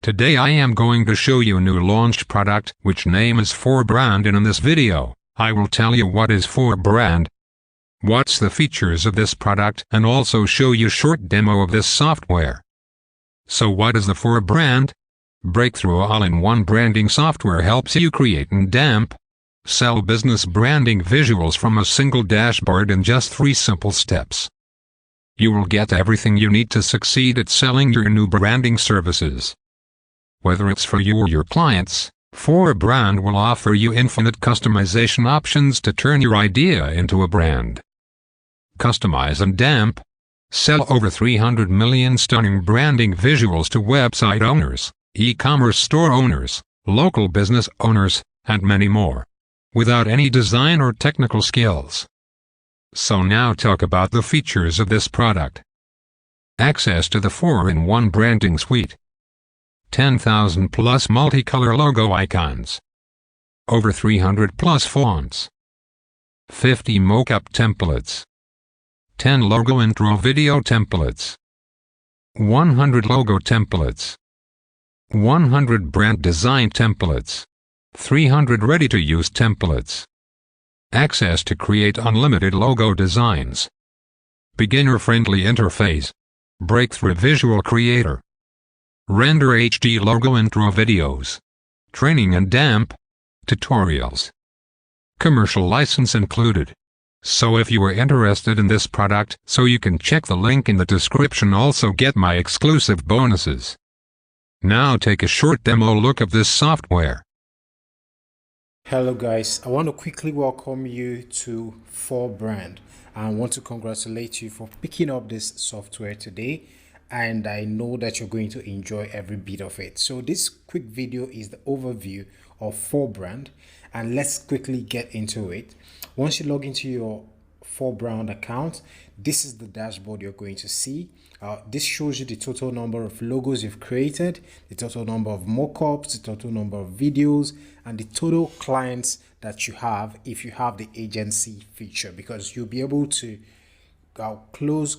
Today I am going to show you a new launched product which name is 4brand, and in this video, I will tell you what is 4brand, what's the features of this product, and also show you short demo of this software. So what is the 4brand? Breakthrough all-in-one branding software helps you create and sell business branding visuals from a single dashboard in just 3 simple steps. You will get everything you need to succeed at selling your new branding services. Whether it's for you or your clients, 4brand will offer you infinite customization options to turn your idea into a brand. Customize and sell over 300 million stunning branding visuals to website owners, e-commerce store owners, local business owners, and many more, without any design or technical skills. So now talk about the features of this product. Access to the 4-in-1 branding suite. 10,000 plus multicolor logo icons. Over 300 plus fonts. 50 mockup templates. 10 logo intro video templates. 100 logo templates. 100 brand design templates. 300 ready-to-use templates. Access to create unlimited logo designs. Beginner-friendly interface. Breakthrough visual creator. Render HD logo intro videos. Training and tutorials. Commercial license included. So if you are interested in this product, so you can check the link in the description, also get my exclusive bonuses. Now take a short demo look of this software. Hello guys, I want to quickly welcome you to 4brand. I want to congratulate you for picking up this software today, and I know that you're going to enjoy every bit of it. So this quick video is the overview of 4brand, and let's quickly get into it. Once you log into your 4brand account, this is the dashboard you're going to see. This shows you the total number of logos you've created, the total number of mockups, the total number of videos, and the total clients that you have if you have the agency feature, because you'll be able to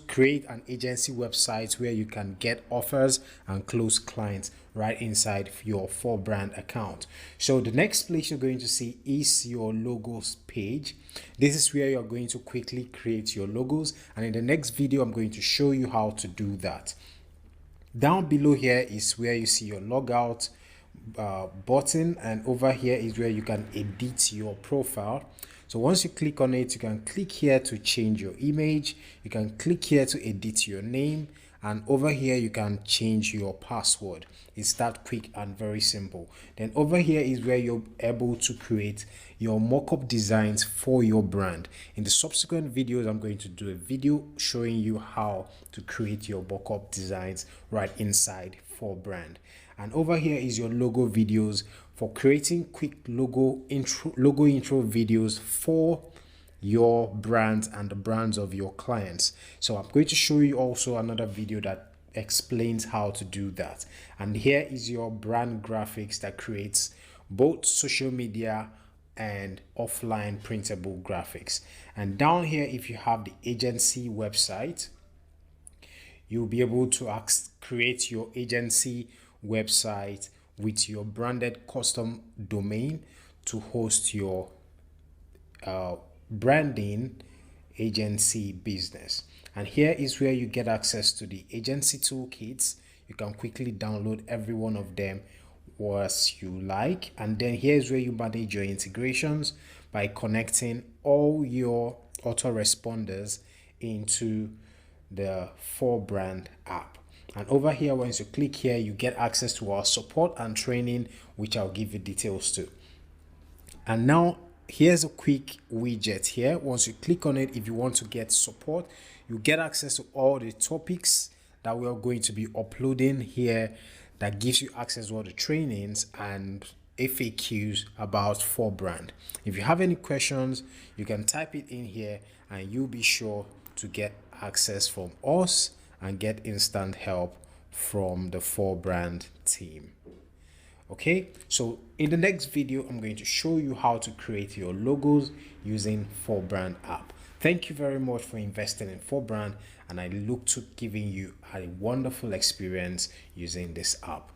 create an agency website where you can get offers and close clients right inside your 4brand account. So the next place you're going to see is your logos page. This is where you're going to quickly create your logos, and in the next video I'm going to show you how to do that. Down below here is where you see your logout button, and over here is where you can edit your profile. So once you click on it, you can click here to change your image, you can click here to edit your name, and over here you can change your password. It's that quick and very simple. Then over here is where you're able to create your mockup designs for your brand. In the subsequent videos, I'm going to do a video showing you how to create your mockup designs right inside 4brand. And over here is your logo videos for creating quick logo intro videos for your brands and the brands of your clients. So I'm going to show you also another video that explains how to do that. And here is your brand graphics that creates both social media and offline printable graphics. And down here, if you have the agency website, you'll be able to create your agency website with your branded custom domain to host your branding agency business. And here is where you get access to the agency toolkits. You can quickly download every one of them as you like, and then here's where you manage your integrations by connecting all your autoresponders into the 4brand app. And over here, once you click here, you get access to our support and training, which I'll give you details to. And now here's a quick widget here. Once you click on it, if you want to get support, you get access to all the topics that we are going to be uploading here, that gives you access to all the trainings and FAQs about 4brand. If you have any questions, you can type it in here and you'll be sure to get access from us and get instant help from the 4brand team. Okay, so in the next video, I'm going to show you how to create your logos using 4brand app. Thank you very much for investing in 4brand, and I look to giving you a wonderful experience using this app.